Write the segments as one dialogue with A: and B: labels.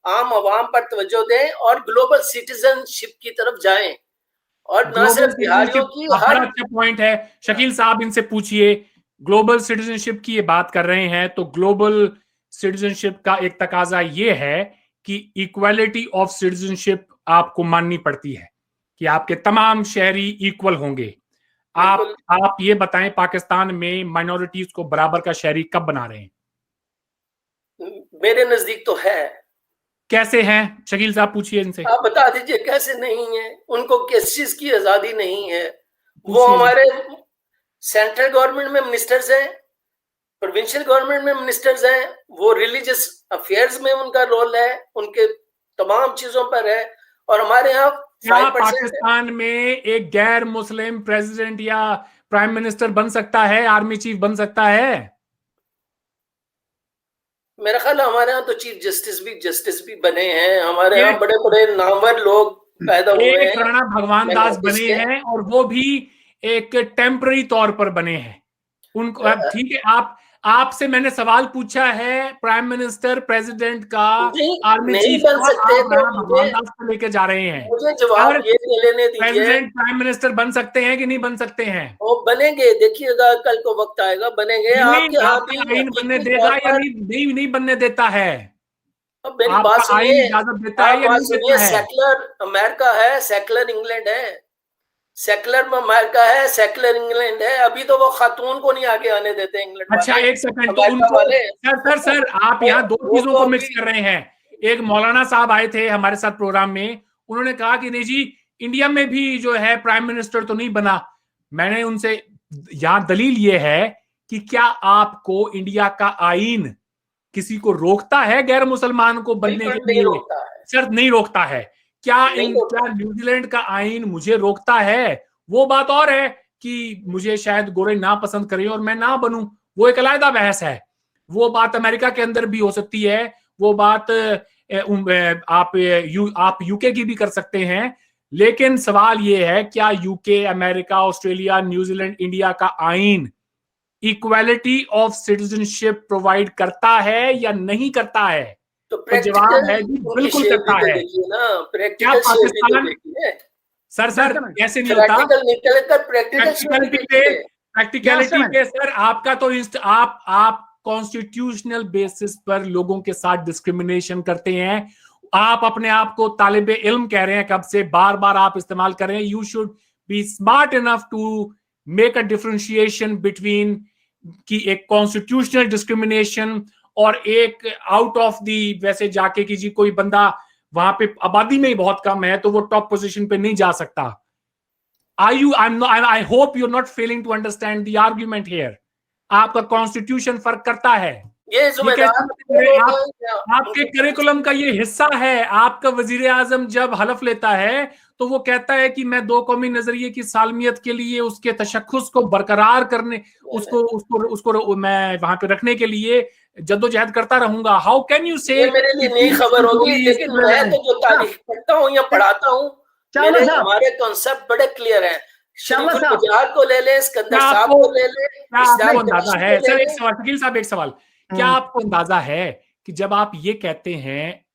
A: आम आवाम पर तवज्जो दें और ग्लोबल सिटीजनशिप की तरफ जाएं। और ना सिर्फ बिहारियों की,
B: हर अच्छा पॉइंट है। शकील साहब इनसे पूछिए, ग्लोबल सिटीजनशिप की ये बात कर रहे हैं, तो ग्लोबल सिटीजनशिप का एक तकाजा ये है कि इक्वालिटी ऑफ सिटीजनशिप आपको माननी पड़ती है कि आपके तमाम शहरी इक्वल होंगे। आप ये बताएं, पाकिस्तान में माइनॉरिटीज को बराबर का शहरी कब बना रहे हैं?
A: मेरे नजदीक तो है।
B: कैसे हैं? शकील साहब पूछिए इनसे।
A: आप बता दीजिए कैसे नहीं है। उनको किस चीज की आजादी नहीं है? वो हमारे सेंट्रल गवर्नमेंट में मिनिस्टर्स हैं, प्रोविंशियल गवर्नमेंट में मिनिस्टर्स हैं, वो रिलीजियस अफेयर्स में उनका रोल है, उनके तमाम चीजों पर है। और हमारे यहाँ
B: क्या पाकिस्तान में एक गैर मुस्लिम प्रेसिडेंट या प्राइम मिनिस्टर बन सकता है, आर्मी चीफ बन सकता है?
A: मेरा ख्याल है हमारे यहाँ तो चीफ जस्टिस भी बने हैं। हमारे यहाँ बड़े बड़े नामवर लोग पैदा हुए हैं।
B: राणा भगवान दास बने हैं, और वो भी एक टेम्पररी तौर पर बने हैं। उनको ठीक है, आपसे मैंने सवाल पूछा है प्राइम मिनिस्टर प्रेसिडेंट का, आर्मी चीफ
A: बन सकते,
B: आप राणा भगवान दास को लेके जा रहे हैं।
A: मुझे जवाब ये लेने दीजिए,
B: प्रेसिडेंट प्राइम मिनिस्टर बन सकते हैं कि नहीं बन सकते हैं?
A: वो बनेंगे, देखिएगा कल को वक्त आएगा, बनेंगे। आपके यहाँ भी
B: आईन बनने देगा या नहीं बनने देता है?
A: मेरी बात सुनिए,
B: इजाजत देता है या नहीं देता है?
A: सेकुलर अमेरिका है, सेकुलर इंग्लैंड है, सेकुलर में अमेरिका है, सेकुलर इंग्लैंड है। अभी तो वो खातून को नहीं आगे आने देते इंग्लैंड।
B: अच्छा एक सेकंड, तो उनको सर आप यहाँ दो चीजों को मिक्स कर रहे हैं। एक मौलाना साहब आए थे हमारे साथ प्रोग्राम में, उन्होंने कहा कि नहीं जी, इंडिया में भी जो है प्राइम मिनिस्टर तो नहीं बना। मैंने उनसे, यहाँ दलील ये है कि क्या आपको इंडिया का आईन किसी को रोकता है गैर मुसलमान को बनने के लिए? सर नहीं रोकता है। क्या न्यूजीलैंड का आईन मुझे रोकता है? वो बात और है कि मुझे शायद गोरे ना पसंद करें और मैं ना बनूं, वो एक अलग बहस है। वो बात अमेरिका के अंदर भी हो सकती है, वो बात आप यूके की भी कर सकते हैं। लेकिन सवाल ये है, क्या UK, America, Australia, New Zealand, India का आईन इक्वालिटी ऑफ सिटीजनशिप प्रोवाइड करता है या नहीं करता है? तो जवाब है जी बिल्कुल करता है। क्या पाकिस्तान, सर कैसे नहीं होता? प्रैक्टिकलिटी पे सर आपका तो आप कॉन्स्टिट्यूशनल बेसिस पर लोगों के साथ डिस्क्रिमिनेशन करते हैं। आप अपने आप को तालिबे इल्म कह रहे हैं, कब से बार बार आप इस्तेमाल कर रहे हैं। You should be smart enough to make a differentiation between कि एक कॉन्स्टिट्यूशनल डिस्क्रिमिनेशन और एक आउट ऑफ दी, वैसे जाके कि जी कोई बंदा वहां पे आबादी में ही बहुत कम है तो वो टॉप पोजीशन पे नहीं जा सकता। I hope you're not failing to understand the argument here. आपका कॉन्स्टिट्यूशन फर्क करता है, ये आपके करिकुलम का ये हिस्सा है। आपका वजीर आजम जब हलफ लेता है तो वो कहता है कि मैं दो कौमी नजरिए की सालमियत के लिए, उसके तशख्खुस को बरकरार करने, उसको मैं वहां पे रखने के लिए जद्दोजहद करता रहूंगा। हाउ कैन यू से?
A: मेरे लिए नई खबर होगी, लेकिन मैं तो जो तारीख पढ़ता हूँ या पढ़ाता हूँ, हमारे कॉन्सेप्ट बड़े क्लियर हैं। को ले ले, सिकंदर साहब को ले ले।
B: आपको अंदाजा है सर, एक सवाल शकील साहब, एक सवाल, क्या आपको अंदाजा है कि जब आप ये कहते हैं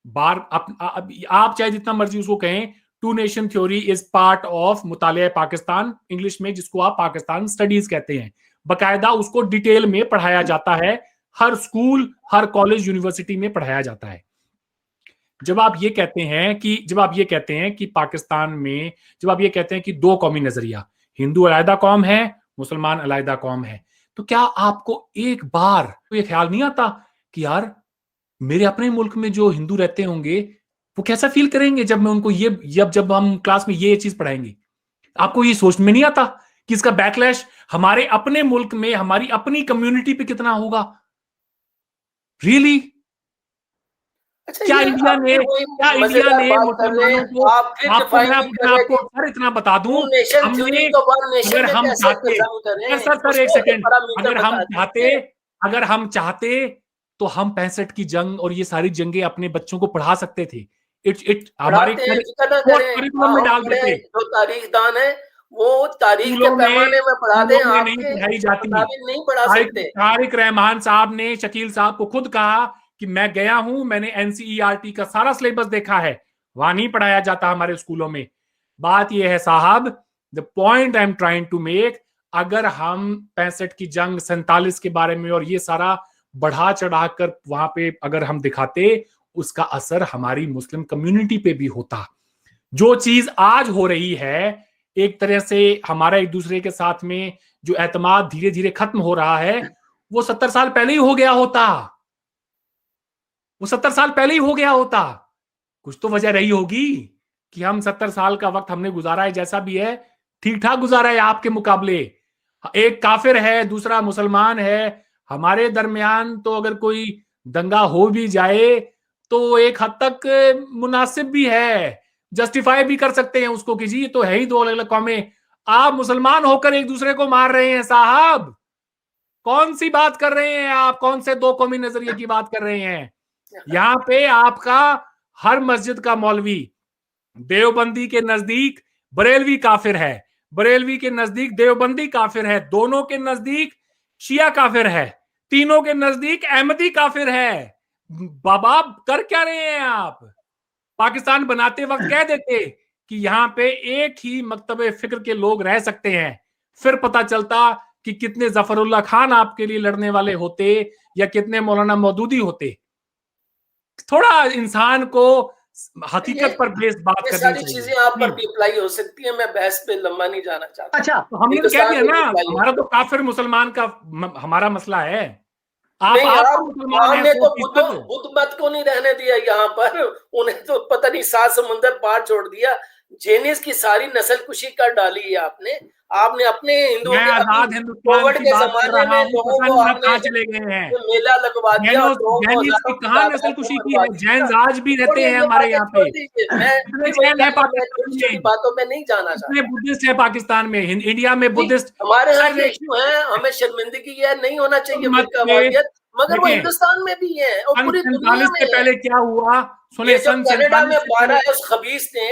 B: आप चाहे जितना मर्जी उसको कहें, two nation theory is part of मुतालिया पाकिस्तान, इंग्लिश में जिसको आप पाकिस्तान स्टडीज कहते हैं, बकायदा उसको डिटेल में पढ़ाया जाता है, हर स्कूल, हर कॉलेज, यूनिवर्सिटी में पढ़ाया जाता है। जब आप ये कहते हैं कि पाकिस्तान में, जब आप ये कहते हैं कि दो कौमी नजरिया, हिंदू अलग कौम है, मुसलमान अलग कौम है, तो क्या आपको एक बार तो ये ख्याल नहीं आता कि यार मेरे अपने मुल्क में जो हिंदू रहते होंगे वो कैसा फील करेंगे जब मैं उनको ये, जब हम क्लास में ये चीज पढ़ाएंगे? आपको ये सोच में नहीं आता कि इसका बैकलैश हमारे अपने मुल्क में, हमारी अपनी कम्युनिटी पे कितना होगा? रियली क्या इंडिया ने मुसलमानों को, आपको इतना बता दूं, हमने, अगर हम चाहते, सर एक सेकेंड, अगर हम चाहते तो हम 65 की जंग और ये सारी जंगें अपने बच्चों को पढ़ा सकते थे। हमारे करिकुलम में डाल देते।
A: जो तारीखदान है वो तारीख के पैमाने में पढ़ा दें,
B: नहीं पढ़ाई जाती।
A: नहीं पढ़ा सकते।
B: तारिक रहमान साहब ने शकील साहब को खुद कहा कि मैं गया हूं, मैंने एनसीईआरटी का सारा सिलेबस देखा है, वहां नहीं पढ़ाया जाता हमारे स्कूलों में। बात यह है साहब, the point I am trying to make, अगर हम 65 की जंग, 47 के बारे में और ये सारा बढ़ा चढ़ाकर वहां पे अगर हम दिखाते, उसका असर हमारी मुस्लिम कम्युनिटी पे भी होता। जो चीज आज हो रही है, एक तरह से हमारा एक दूसरे के साथ में जो एतमाद धीरे धीरे खत्म हो रहा है, वो 70 साल पहले ही हो गया होता। वो 70 साल पहले ही हो गया होता। कुछ तो वजह रही होगी कि हम 70 साल का वक्त हमने गुजारा है, जैसा भी है ठीक ठाक गुजारा है आपके मुकाबले। एक काफिर है, दूसरा मुसलमान है, हमारे दरमियान तो अगर कोई दंगा हो भी जाए तो एक हद तक मुनासिब भी है, जस्टिफाई भी कर सकते हैं उसको कि जी ये तो है ही दो अलग अलग कौमें। आप मुसलमान होकर एक दूसरे को मार रहे हैं साहब, कौन सी बात कर रहे हैं आप? कौन से दो कौमी नजरिए की बात कर रहे हैं? यहां पे आपका हर मस्जिद का मौलवी देवबंदी के नजदीक बरेलवी काफिर है, बरेलवी के नजदीक देवबंदी काफिर है, दोनों के नजदीक शिया काफिर है, तीनों के नजदीक अहमदी काफिर है। बाबा कर क्या रहे हैं आप? पाकिस्तान बनाते वक्त कह देते कि यहां पे एक ही मकतबे फिक्र के लोग रह सकते हैं, फिर पता चलता कि कितने जफरुल्लाह खान आपके लिए लड़ने वाले होते या कितने मौलाना मौदूदी होते। थोड़ा इंसान को हकीकत पर बेस्ड बात करनी चाहिए।
A: सारी चीजें आप पर भी अप्लाई हो सकती है, मैं बहस पे लंबा नहीं जाना चाहता।
B: अच्छा, तो हमने तो कह दिया ना, हमारा तो काफिर मुसलमान का हमारा मसला है। आप मुसलमान हैं,
A: तो बुद्ध मत को नहीं रहने दिया यहाँ पर, उन्हें तो पता नहीं 7 समुंदर पार छोड़ दिया। जेनिस की सारी नस्लकुशी कर डाली है आपने अपने हिंदुओं के
B: आजाद हिंदुस्तान की बात कर रहा हूं, पता नहीं कहां चले गए हैं।
A: मेला लगवा दिया,
B: कहां नस्लकुशी की है? जैन आज भी रहते हैं हमारे यहाँ पे,
A: बातों में नहीं जाना चाहता।
B: बुद्धिस्ट है पाकिस्तान में, इंडिया में बुद्धिस्ट
A: हमारे यहाँ ये इशू है, हमें शर्मिंदगी है, नहीं होना चाहिए मगर वो हिंदुस्तान में भी है और पूरी दुनिया में।
B: पहले क्या हुआ सुने,
A: कनाडा में 12 उस खबीस ने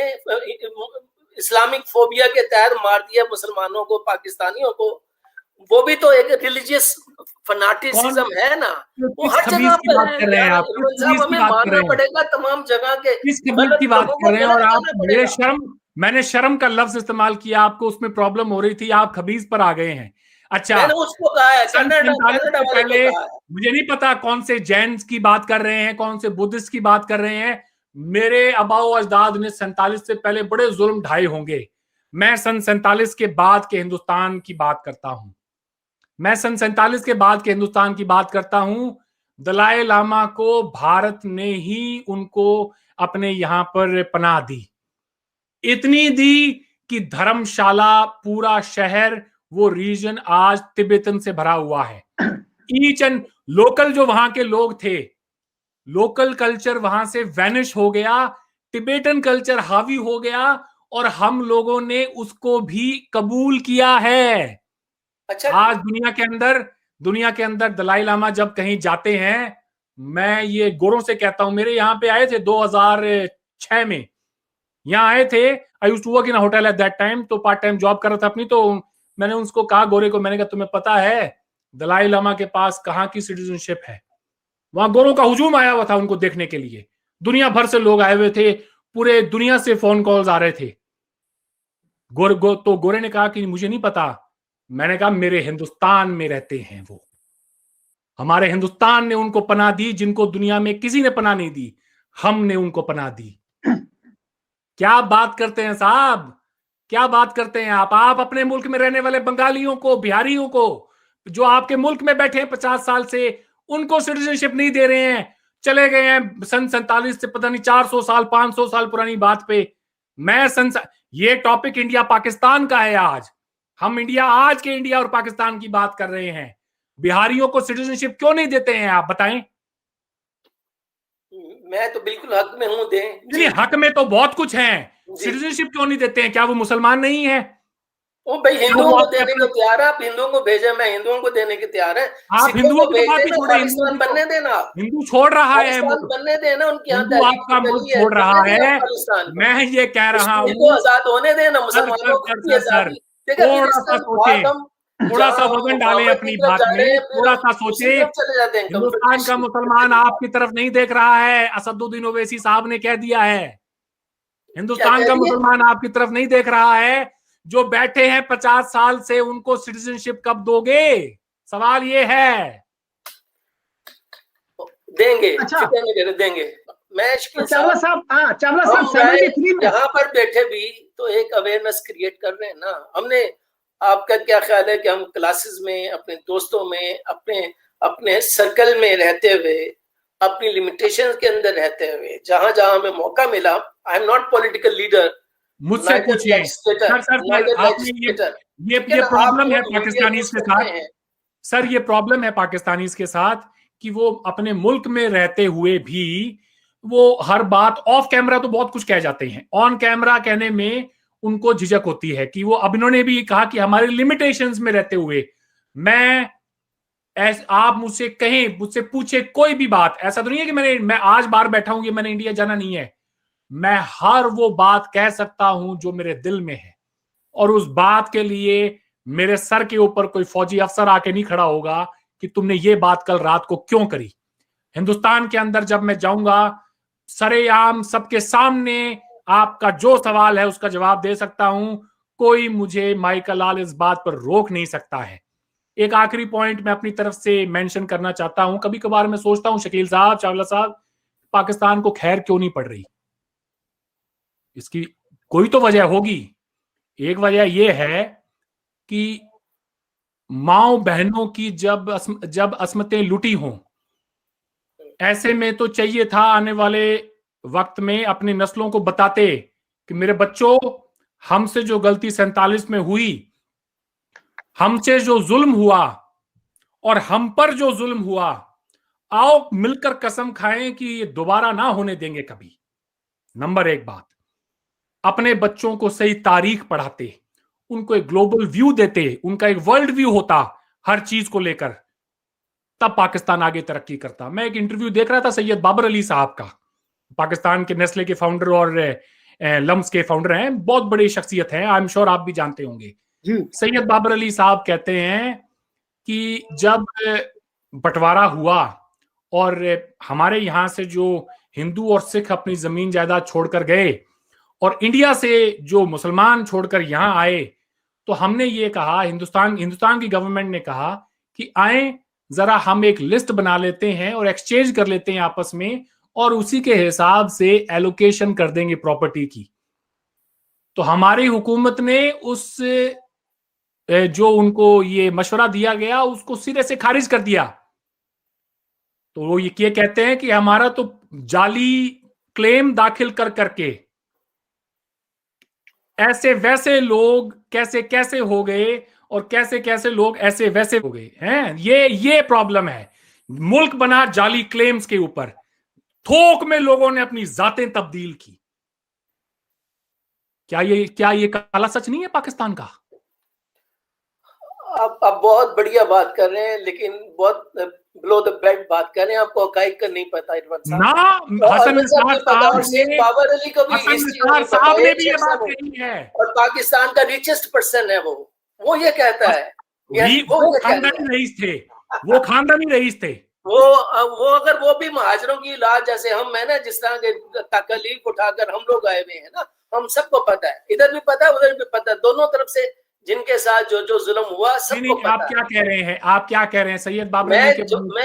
A: इस्लामिक फोबिया के तहत मार दिया मुसलमानों को, पाकिस्तानियों को। वो भी तो एक रिलीजियस फनाटिसिज्म है ना, वो हर जगह पर
B: बात कर रहे हैं आप,
A: हमें मानना पड़ेगा तमाम जगह के।
B: किस खबीस की बात कर रहे हैं? और आप मैंने शर्म का लफ्ज इस्तेमाल किया, आपको उसमें प्रॉब्लम हो रही थी, आप खबीस पर आ गए हैं। अच्छा,
A: मैंने उसको कहा है,
B: पहले मुझे नहीं पता कौन से जैन की बात कर रहे हैं, कौन से बुद्धिस्ट की बात कर रहे हैं। मेरे आबाओ अजदाद ने 47 से पहले बड़े जुल्म ढाए होंगे। मैं सन 47 के बाद के हिंदुस्तान की बात करता हूं, मैं सन 47 के बाद के हिंदुस्तान की बात करता हूं। दलाई लामा को भारत ने ही उनको अपने यहां पर पनाह दी, इतनी दी कि धर्मशाला पूरा शहर, वो रीजन आज तिब्बतन से भरा हुआ है। ईच एंड लोकल जो वहां के लोग थे, लोकल कल्चर वहां से वैनिश हो गया, तिब्बतन कल्चर हावी हो गया और हम लोगों ने उसको भी कबूल किया है।
A: अच्छा,
B: आज दुनिया के अंदर दलाई लामा जब कहीं जाते हैं, मैं ये गोरों से कहता हूं, मेरे यहाँ पे आए थे 2006 में, यहाँ आए थे। I used to work in a hotel at that time, तो पार्ट टाइम जॉब कर रहा था अपनी। तो मैंने उसको कहा, गोरे को, मैंने कहा तुम्हें पता है दलाई लामा के पास कहाँ की सिटीजनशिप है? वहां गोरों का हुजूम आया हुआ था उनको देखने के लिए, दुनिया भर से लोग आए हुए थे, पूरे दुनिया से फोन कॉल्स आ रहे थे। तो गोरे ने कहा कि मुझे नहीं पता। मैंने कहा मेरे हिंदुस्तान में रहते हैं वो, हमारे हिंदुस्तान ने उनको पनाह दी जिनको दुनिया में किसी ने पनाह नहीं दी, हमने उनको पनाह दी। क्या बात करते हैं साहब, क्या बात करते हैं आप अपने मुल्क में रहने वाले बंगालियों को, बिहारियों को, जो आपके मुल्क में बैठे हैं 50 साल से, उनको सिटीजनशिप नहीं दे रहे हैं, चले गए हैं सन 47 से पता नहीं 400 साल 500 साल पुरानी बात पे। ये टॉपिक इंडिया पाकिस्तान का है। आज हम आज के इंडिया और पाकिस्तान की बात कर रहे हैं। बिहारियों को सिटीजनशिप क्यों नहीं देते हैं आप बताएं?
A: मैं तो बिल्कुल हक में हूं, दें।
B: हक में तो बहुत कुछ है, सिटीजनशिप क्यों नहीं देते हैं? क्या वो मुसलमान नहीं है?
A: ओ भाई, हिंदुओं को देने को तैयार है, आप हिंदुओं को भेजे, मैं हिंदुओं को देने के तैयार है।
B: आप हिंदुओं की बात ही छोड़े,
A: बनने देना,
B: हिंदू छोड़ रहा है,
A: बनने देना, उनके
B: हिंदू आपका मुल्क छोड़ रहा है। मैं ये कह रहा हूँ
A: आजाद होने देना, मुसलमानों को
B: थोड़ा सा सोचें, थोड़ा सा वजन डालें अपनी बात में, थोड़ा सा सोचे। हिंदुस्तान का मुसलमान आपकी तरफ नहीं देख रहा है, असदुद्दीन ओवैसी साहब ने कह दिया है। हिंदुस्तान का मुसलमान आपकी तरफ नहीं देख रहा है। जो बैठे हैं 50 साल से, उनको सिटीजनशिप कब दोगे? सवाल ये है।
A: देंगे। अच्छा, देंगे। मैं
C: चावला साहब
A: यहाँ पर बैठे भी तो एक अवेयरनेस क्रिएट कर रहे हैं ना हमने। आपका क्या ख्याल है कि हम क्लासेस में, अपने दोस्तों में, अपने सर्कल में रहते हुए, अपनी लिमिटेशंस के अंदर रहते हुए, जहां जहां हमें मौका मिला, I am not political leader,
B: मुझसे पूछिए ये प्रॉब्लम है पाकिस्तानीज के साथ सर, ये प्रॉब्लम है पाकिस्तानीज के साथ कि वो अपने मुल्क में रहते हुए भी वो हर बात ऑफ कैमरा तो बहुत कुछ कह जाते हैं, ऑन कैमरा कहने में उनको झिझक होती है कि वो, अब इन्होंने भी कहा कि हमारे लिमिटेशंस में रहते हुए आप मुझसे कहें, मुझसे पूछे कोई भी बात, ऐसा तो नहीं है कि मैं आज बाहर बैठा हूं कि मैंने इंडिया जाना नहीं है। मैं हर वो बात कह सकता हूं जो मेरे दिल में है, और उस बात के लिए मेरे सर के ऊपर कोई फौजी अफसर आके नहीं खड़ा होगा कि तुमने ये बात कल रात को क्यों करी। हिंदुस्तान के अंदर जब मैं जाऊंगा, सरेआम सबके सामने आपका जो सवाल है उसका जवाब दे सकता हूं। कोई मुझे माइका लाल इस बात पर रोक नहीं सकता है। एक आखिरी पॉइंट मैं अपनी तरफ से मेंशन करना चाहता हूं। कभी कभार मैं सोचता हूं शकील साहब, चावला साहब, पाकिस्तान को खैर क्यों नहीं पड़ रही? इसकी कोई तो वजह होगी। एक वजह यह है कि माओ बहनों की जब अस्मतें लुटी हों, ऐसे में तो चाहिए था आने वाले वक्त में अपनी नस्लों को बताते कि मेरे बच्चों, हमसे जो गलती 47 में हुई, हमसे जो जुल्म हुआ और हम पर जो जुल्म हुआ, आओ मिलकर कसम खाएं कि ये दोबारा ना होने देंगे कभी। नंबर एक बात, अपने बच्चों को सही तारीख पढ़ाते, उनको एक ग्लोबल व्यू देते, उनका एक वर्ल्ड व्यू होता हर चीज को लेकर, तब पाकिस्तान आगे तरक्की करता। मैं एक इंटरव्यू देख रहा था सैयद बाबर अली साहब का, पाकिस्तान के नेस्ले के फाउंडर और लम्स के फाउंडर हैं, बहुत बड़ी शख्सियत है, आई एम श्योर आप भी जानते होंगे। सैयद बाबर अली साहब कहते हैं कि जब बंटवारा हुआ और हमारे यहां से जो हिंदू और सिख अपनी जमीन जायदाद छोड़कर गए और इंडिया से जो मुसलमान छोड़कर यहां आए, तो हमने ये कहा, हिंदुस्तान की गवर्नमेंट ने कहा कि आए जरा हम एक लिस्ट बना लेते हैं और एक्सचेंज कर लेते हैं आपस में, और उसी के हिसाब से एलोकेशन कर देंगे प्रॉपर्टी की। तो हमारी हुकूमत ने उस जो उनको ये मशवरा दिया गया उसको सिरे से खारिज कर दिया। तो वो ये कहते हैं कि हमारा तो जाली क्लेम दाखिल कर करके ऐसे वैसे लोग कैसे कैसे हो गए और कैसे कैसे लोग ऐसे वैसे हो गए हैं। ये प्रॉब्लम है। मुल्क बना जाली क्लेम्स के ऊपर, थोक में लोगों ने अपनी जातें तब्दील की। क्या ये काला सच नहीं है पाकिस्तान का?
A: आप बहुत बढ़िया बात कर रहे हैं, लेकिन बहुत बिलो द बेल्ट बात कर रहे हैं। आपको हकाइक का नहीं पता इरफान साहब
B: ना। हसन निसार
A: बाबर अली को भी
B: साहब ने भी ये बात कही है,
A: और पाकिस्तान का रिचेस्ट पर्सन है वो ये कहता है।
B: वो खानदानी रईस थे, वो खानदानी रईस थे।
A: वो अगर वो भी महाजरों की इलाज जैसे हम है ना, जिस तरह के तकलीफ उठाकर हम लोग आए हुए हैं ना, हम सबको पता है, इधर भी पता है उधर भी पता है, दोनों तरफ से जिनके साथ जो जुल्म हुआ सबको पता है।
B: आप क्या कह रहे हैं? आप क्या कह रहे हैं सैयद बाबर?
A: मैं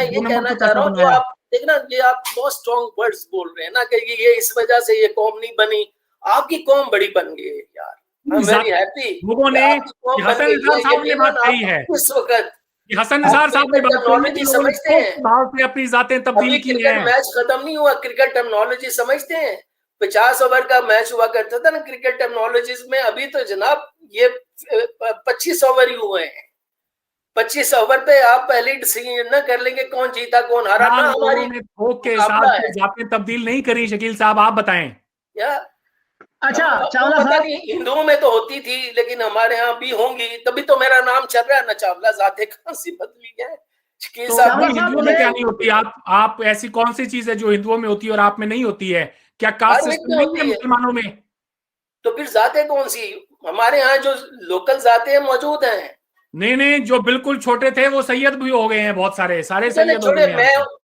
A: ये कहना चाह रहा हूँ, जो आप देखना, ये आप बहुत स्ट्रॉन्ग वर्ड्स बोल रहे हैं ना कि ये इस वजह से ये कौम नहीं बनी। आपकी कौम बड़ी बन गई है यार, आई एम वेरी हैप्पी।
B: लोगों ने हसन निसार साहब ने बात कही है
A: इस वक्त,
B: हसन निसार साहब ने
A: टर्मिनोलॉजी समझते हैं,
B: से अपनी जातें तब्दील की है।
A: मैच खत्म नहीं हुआ, क्रिकेट टर्मिनोलॉजी समझते हैं। 50 ओवर का मैच हुआ करता था ना क्रिकेट टर्मिनोलॉजीज में, अभी तो जनाब ये 25 ओवर ही हुए हैं। 25 ओवर पे आप पहले डिसीजन ना कर लेंगे कौन जीता कौन हारा ना। हमारी
B: के साथ जातें तब्दील नहीं करी। शकील साहब आप बताएं।
C: अच्छा, चावला साहब,
A: हिंदुओं में तो होती थी, लेकिन हमारे यहाँ भी होंगी, तभी तो मेरा नाम चल रहा है ना चावला। जाते कहां से बदली है?
B: हिंदुओं में क्या नहीं होती? आप ऐसी कौन सी चीज है जो हिंदुओं में होती है और आप में नहीं होती है? क्या कास्ट सिस्टम नहीं है मुसलमानों में?
A: तो फिर जाते कौन सी? हमारे यहाँ जो लोकल जाते हैं मौजूद हैं,
B: नहीं, जो बिल्कुल छोटे थे वो सैयद भी हो गए हैं, बहुत सारे सैयद हो
A: छोटे
B: गए हैं।